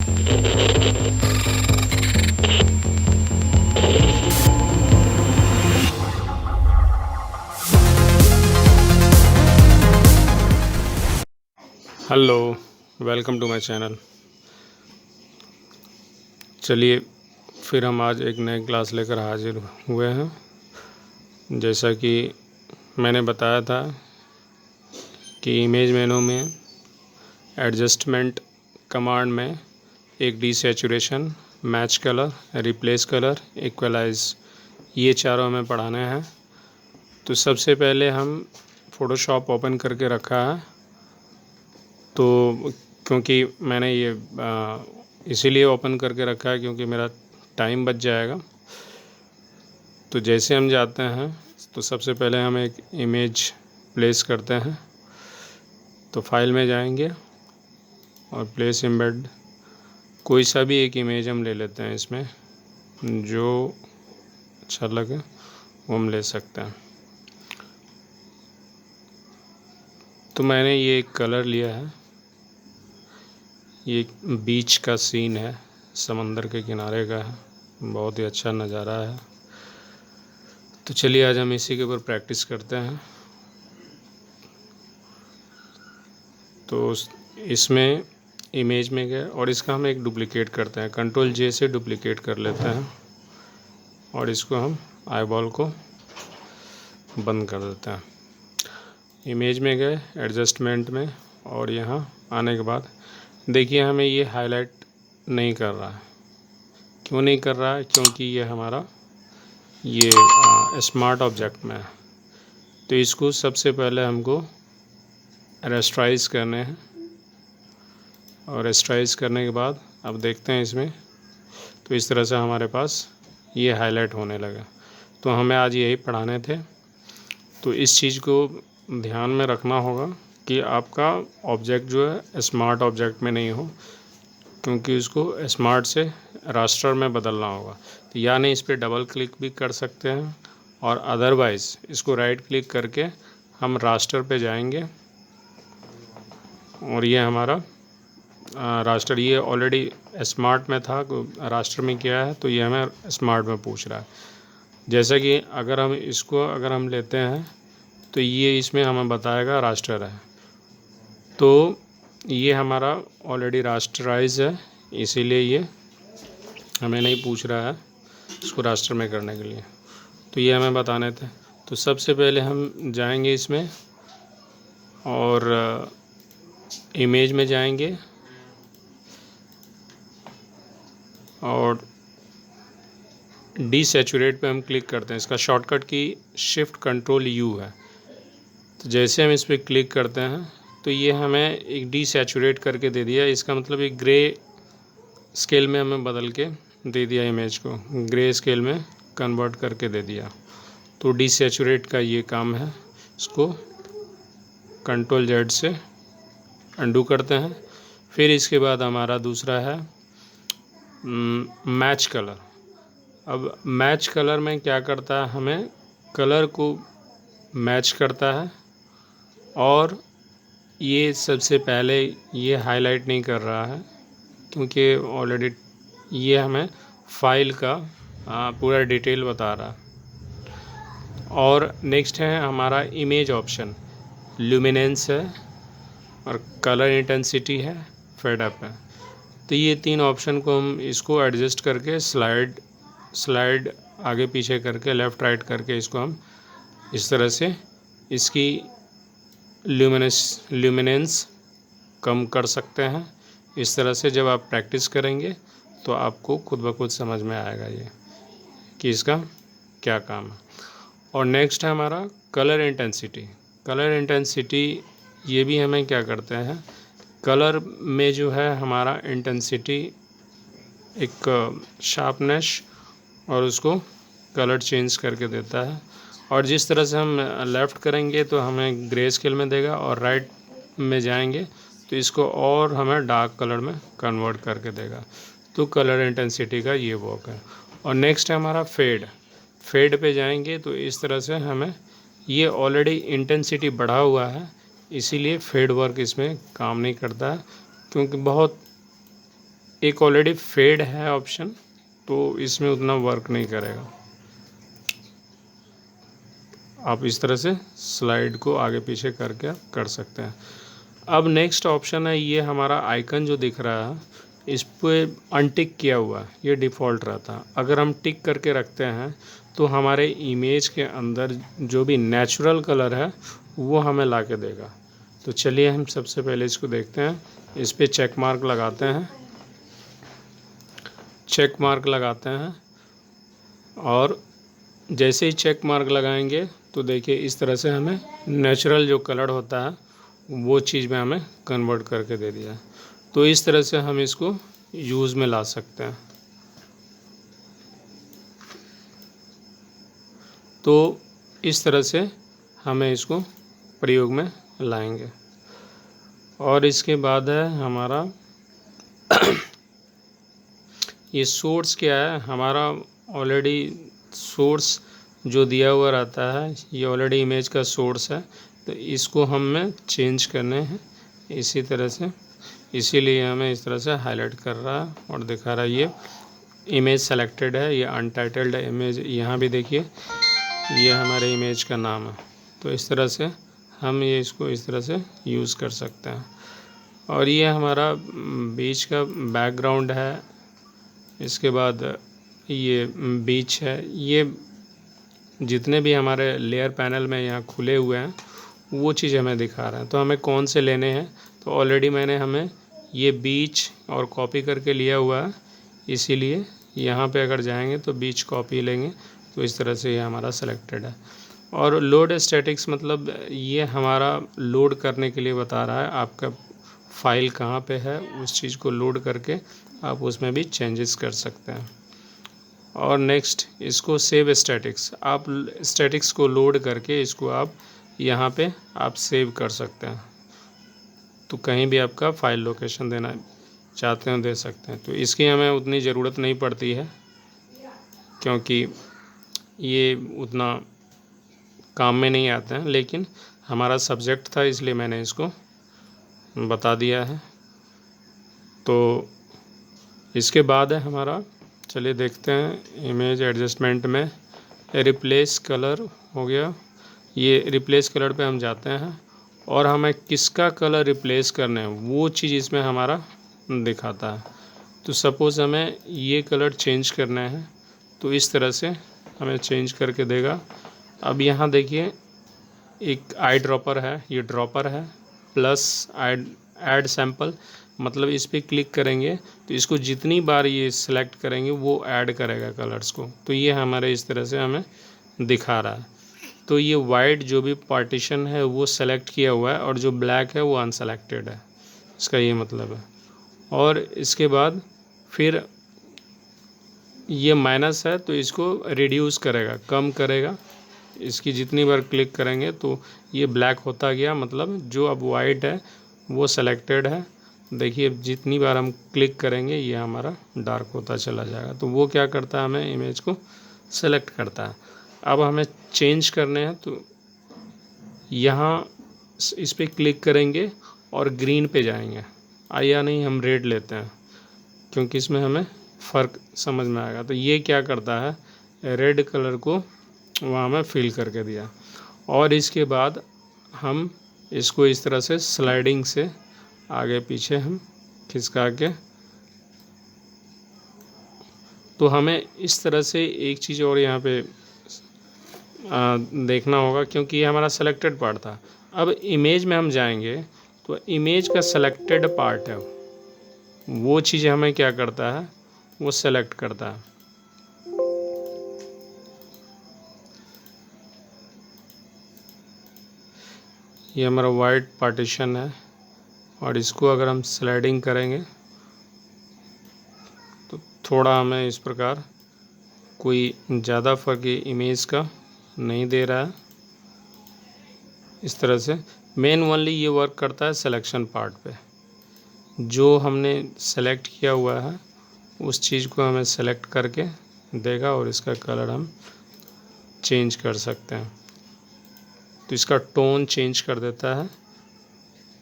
Hello, welcome to my channel. चलिए फिर हम आज एक नए क्लास लेकर हाजिर हुए हैं। जैसा कि मैंने बताया था कि इमेज मेनू में एडजस्टमेंट कमांड में एक desaturation, match colour, replace colour, equalise, ये चारों हमें पढ़ाने हैं। तो सबसे पहले हम फ़ोटोशॉप ओपन करके रखा है, तो क्योंकि मैंने ये इसीलिए ओपन करके रखा है क्योंकि मेरा टाइम बच जाएगा। तो जैसे हम जाते हैं तो सबसे पहले हम एक इमेज प्लेस करते हैं। तो फाइल में जाएंगे और प्लेस एम्बेड, कोई सा भी एक इमेज हम ले लेते हैं। इसमें जो अच्छा लगे वो हम ले सकते हैं। तो मैंने ये एक कलर लिया है, ये बीच का सीन है, समंदर के किनारे का है, बहुत ही अच्छा नज़ारा है। तो चलिए आज हम इसी के ऊपर प्रैक्टिस करते हैं। तो इसमें इमेज में गए और इसका हम एक डुप्लिकेट करते हैं, कंट्रोल जे से डुप्लिकेट कर लेते हैं और इसको हम आई बॉल को बंद कर देते हैं। इमेज में गए एडजस्टमेंट में और यहाँ आने के बाद देखिए हमें ये हाईलाइट नहीं कर रहा है। क्यों नहीं कर रहा है? क्योंकि ये हमारा ये स्मार्ट ऑब्जेक्ट में है। तो इसको सबसे पहले हमको रेस्टराइज करने हैं और रेस्टराइज करने के बाद अब देखते हैं इसमें, तो इस तरह से हमारे पास ये हाईलाइट होने लगा। तो हमें आज यही पढ़ाने थे। तो इस चीज़ को ध्यान में रखना होगा कि आपका ऑब्जेक्ट जो है स्मार्ट ऑब्जेक्ट में नहीं हो, क्योंकि उसको स्मार्ट से रास्टर में बदलना होगा। तो यानी इस पर डबल क्लिक भी कर सकते हैं और अदरवाइज़ इसको राइट क्लिक करके हम रास्टर पे जाएंगे और ये हमारा रास्टर, ये ऑलरेडी स्मार्ट में था, रास्टर में किया है, तो ये हमें स्मार्ट में पूछ रहा है। जैसा कि अगर हम लेते हैं तो ये इसमें हमें बताएगा रास्टर है। तो ये हमारा ऑलरेडी रास्टराइज है, इसीलिए ये हमें नहीं पूछ रहा है इसको रास्टर में करने के लिए। तो ये हमें बताने थे। तो सबसे पहले हम जाएंगे इसमें और इमेज में जाएंगे और डीसैचुरेट पे हम क्लिक करते हैं। इसका शॉर्टकट की शिफ्ट कंट्रोल यू है। तो जैसे हम इस पर क्लिक करते हैं तो ये हमें एक डीसैचुरेट करके दे दिया। इसका मतलब एक ग्रे स्केल में हमें बदल के दे दिया, इमेज को ग्रे स्केल में कन्वर्ट करके दे दिया। तो डीसैचुरेट का ये काम है। इसको कंट्रोल जेड से अंडू करते हैं। फिर इसके बाद हमारा दूसरा है मैच कलर। अब मैच कलर में क्या करता है, हमें कलर को मैच करता है और ये सबसे पहले ये हाईलाइट नहीं कर रहा है क्योंकि ऑलरेडी ये हमें फाइल का पूरा डिटेल बता रहा है। और नेक्स्ट है हमारा इमेज ऑप्शन, ल्यूमिनेंस है और कलर इंटेंसिटी है, फेड अप है। तो ये तीन ऑप्शन को हम इसको एडजस्ट करके स्लाइड आगे पीछे करके लेफ़्ट राइट करके इसको हम इस तरह से इसकी ल्यूमिनेंस कम कर सकते हैं। इस तरह से जब आप प्रैक्टिस करेंगे तो आपको खुद ब खुद समझ में आएगा ये कि इसका क्या काम है। और नेक्स्ट है हमारा कलर इंटेंसिटी। कलर इंटेंसिटी ये भी हमें क्या करते हैं, कलर में जो है हमारा इंटेंसिटी एक शार्पनेस और उसको कलर चेंज करके देता है। और जिस तरह से हम लेफ़्ट करेंगे तो हमें ग्रे स्केल में देगा और राइट में जाएंगे तो इसको और हमें डार्क कलर में कन्वर्ट करके देगा। तो कलर इंटेंसिटी का ये वर्क है। और नेक्स्ट है हमारा फेड पे जाएंगे तो इस तरह से हमें ये ऑलरेडी इंटेंसिटी बढ़ा हुआ है, इसीलिए फेड वर्क इसमें काम नहीं करता है क्योंकि बहुत एक ऑलरेडी फेड है ऑप्शन, तो इसमें उतना वर्क नहीं करेगा। आप इस तरह से स्लाइड को आगे पीछे करके आप कर सकते हैं। अब नेक्स्ट ऑप्शन है, ये हमारा आइकन जो दिख रहा है इस पे अनटिक किया हुआ है, ये डिफ़ॉल्ट रहता है। अगर हम टिक करके रखते हैं तो हमारे इमेज के अंदर जो भी नेचुरल कलर है वो हमें ला के देगा। तो चलिए हम सबसे पहले इसको देखते हैं। इस पे चेक मार्क लगाते हैं, चेक मार्क लगाते हैं, और जैसे ही चेक मार्क लगाएंगे तो देखिए इस तरह से हमें नेचुरल जो कलर होता है वो चीज़ में हमें कन्वर्ट करके दे दिया है। तो इस तरह से हम इसको यूज़ में ला सकते हैं। तो इस तरह से हमें इसको प्रयोग में लाएंगे। और इसके बाद है हमारा ये सोर्स क्या है, हमारा ऑलरेडी सोर्स जो दिया हुआ रहता है ये ऑलरेडी इमेज का सोर्स है, तो इसको हमें चेंज करने हैं इसी तरह से। इसीलिए हमें इस तरह से हाईलाइट कर रहा है और दिखा रहा है ये इमेज सेलेक्टेड है, ये अनटाइटल्ड इमेज। यहाँ भी देखिए ये हमारे इमेज का नाम है। तो इस तरह से हम ये इसको इस तरह से यूज़ कर सकते हैं। और ये हमारा बीच का बैकग्राउंड है। इसके बाद ये बीच है। ये जितने भी हमारे लेयर पैनल में यहाँ खुले हुए हैं वो चीज़ हमें दिखा रहा है। तो हमें कौन से लेने हैं, तो ऑलरेडी मैंने हमें ये बीच और कॉपी करके लिया हुआ है, इसीलिए यहाँ पे अगर जाएंगे तो बीच कॉपी लेंगे। तो इस तरह से ये हमारा सेलेक्टेड है। और लोड स्टैटिक्स मतलब ये हमारा लोड करने के लिए बता रहा है आपका फाइल कहाँ पे है, उस चीज़ को लोड करके आप उसमें भी चेंजेस कर सकते हैं। और नेक्स्ट इसको सेव स्टैटिक्स, आप स्टैटिक्स को लोड करके इसको आप यहाँ पे आप सेव कर सकते हैं। तो कहीं भी आपका फाइल लोकेशन देना चाहते हो दे सकते हैं। तो इसकी हमें उतनी ज़रूरत नहीं पड़ती है क्योंकि ये उतना काम में नहीं आते हैं, लेकिन हमारा सब्जेक्ट था इसलिए मैंने इसको बता दिया है। तो इसके बाद है हमारा, चलिए देखते हैं इमेज एडजस्टमेंट में रिप्लेस कलर हो गया। ये रिप्लेस कलर पे हम जाते हैं और हमें किसका कलर रिप्लेस करना है वो चीज़ इसमें हमारा दिखाता है। तो सपोज़ हमें ये कलर चेंज करना है तो इस तरह से हमें चेंज करके देगा। अब यहाँ देखिए एक आई ड्रॉपर है, ये ड्रॉपर है, प्लस ऐड सैम्पल, मतलब इस पर क्लिक करेंगे तो इसको जितनी बार ये सिलेक्ट करेंगे वो ऐड करेगा कलर्स को। तो ये हमारे इस तरह से हमें दिखा रहा है। तो ये वाइट जो भी पार्टीशन है वो सेलेक्ट किया हुआ है और जो ब्लैक है वो अनसेलेक्टेड है, इसका ये मतलब है। और इसके बाद फिर ये माइनस है तो इसको रिड्यूस करेगा, कम करेगा। इसकी जितनी बार क्लिक करेंगे तो ये ब्लैक होता गया, मतलब जो अब वाइट है वो सेलेक्टेड है। देखिए जितनी बार हम क्लिक करेंगे ये हमारा डार्क होता चला जाएगा। तो वो क्या करता है, हमें इमेज को सेलेक्ट करता है। अब हमें चेंज करने हैं तो यहाँ इस पर क्लिक करेंगे और ग्रीन पे जाएंगे। या नहीं हम रेड लेते हैं क्योंकि इसमें हमें फ़र्क समझ में आएगा। तो ये क्या करता है, रेड कलर को वहाँ में फिल करके दिया। और इसके बाद हम इसको इस तरह से स्लाइडिंग से आगे पीछे हम खिसका के, तो हमें इस तरह से एक चीज़ और यहाँ पे देखना होगा क्योंकि ये हमारा सेलेक्टेड पार्ट था। अब इमेज में हम जाएंगे तो इमेज का सेलेक्टेड पार्ट है वो चीज़ हमें क्या करता है, वो सेलेक्ट करता है। ये हमारा वाइट पार्टीशन है और इसको अगर हम स्लाइडिंग करेंगे तो थोड़ा हमें इस प्रकार कोई ज़्यादा फर्क इमेज का नहीं दे रहा है। इस तरह से मेन ओनली ये वर्क करता है सिलेक्शन पार्ट पे। जो हमने सेलेक्ट किया हुआ है उस चीज़ को हमें सेलेक्ट करके देगा और इसका कलर हम चेंज कर सकते हैं। तो इसका टोन चेंज कर देता है।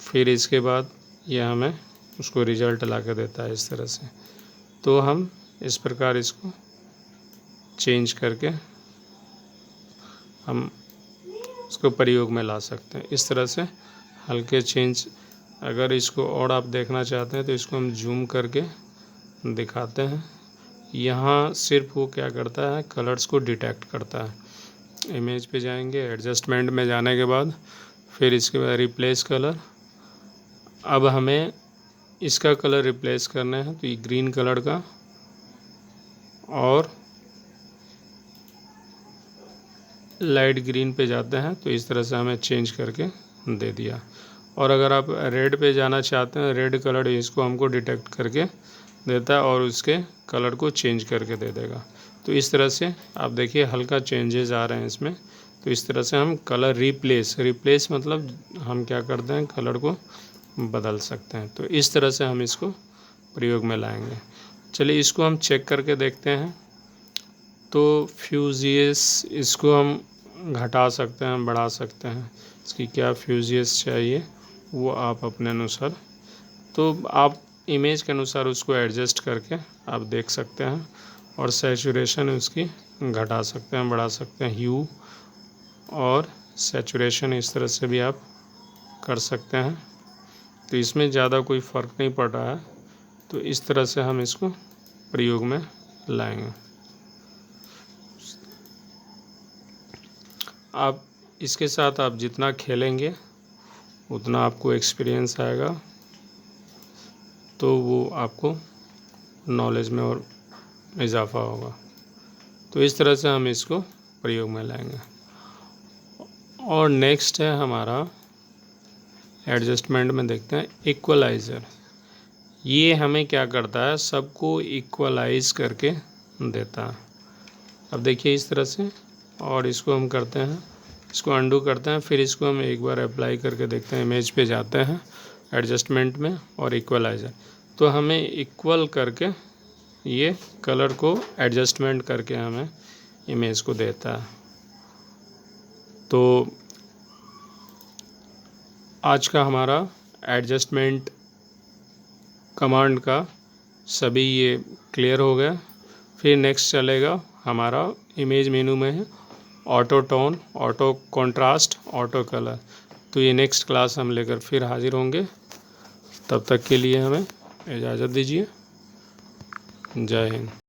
फिर इसके बाद ये हमें उसको रिज़ल्ट ला के देता है इस तरह से। तो हम इस प्रकार इसको चेंज करके हम इसको प्रयोग में ला सकते हैं। इस तरह से हल्के चेंज, अगर इसको और आप देखना चाहते हैं तो इसको हम जूम करके दिखाते हैं। यहाँ सिर्फ वो क्या करता है, कलर्स को डिटेक्ट करता है। इमेज पे जाएंगे, एडजस्टमेंट में जाने के बाद फिर इसके बाद रिप्लेस कलर। अब हमें इसका कलर रिप्लेस करना है, तो ये ग्रीन कलर का और लाइट ग्रीन पे जाते हैं, तो इस तरह से हमें चेंज करके दे दिया। और अगर आप रेड पे जाना चाहते हैं, रेड कलर इसको हमको डिटेक्ट करके देता है और उसके कलर को चेंज करके दे देगा। तो इस तरह से आप देखिए हल्का चेंजेस आ रहे हैं इसमें। तो इस तरह से हम कलर रिप्लेस मतलब हम क्या करते हैं, कलर को बदल सकते हैं। तो इस तरह से हम इसको प्रयोग में लाएंगे। चलिए इसको हम चेक करके देखते हैं। तो फ्यूजियस इसको हम घटा सकते हैं, बढ़ा सकते हैं। इसकी क्या फ्यूजियस चाहिए वो आप अपने अनुसार, तो आप इमेज के अनुसार उसको एडजस्ट करके आप देख सकते हैं। और सैचुरेशन उसकी घटा सकते हैं, बढ़ा सकते हैं। ह्यू और सैचुरेशन इस तरह से भी आप कर सकते हैं। तो इसमें ज़्यादा कोई फ़र्क नहीं पड़ रहा है। तो इस तरह से हम इसको प्रयोग में लाएंगे। आप इसके साथ आप जितना खेलेंगे उतना आपको एक्सपीरियंस आएगा, तो वो आपको नॉलेज में और इजाफा होगा। तो इस तरह से हम इसको प्रयोग में लाएंगे। और नेक्स्ट है हमारा एडजस्टमेंट में देखते हैं इक्वलाइज़र। ये हमें क्या करता है, सबको इक्वलाइज करके देता है। अब देखिए इस तरह से, और इसको हम करते हैं, इसको अंडू करते हैं, फिर इसको हम एक बार अप्लाई करके देखते हैं। इमेज पे जाते हैं एडजस्टमेंट में और इक्वलाइज़र, तो हमें इक्वल करके ये कलर को एडजस्टमेंट करके हमें इमेज को देता है। तो आज का हमारा एडजस्टमेंट कमांड का सभी ये क्लियर हो गया। फिर नेक्स्ट चलेगा हमारा इमेज मेनू में है auto tone, auto contrast, auto colour. तो ये नेक्स्ट क्लास हम लेकर फिर हाजिर होंगे। तब तक के लिए हमें इजाज़त दीजिए। जय हिंद।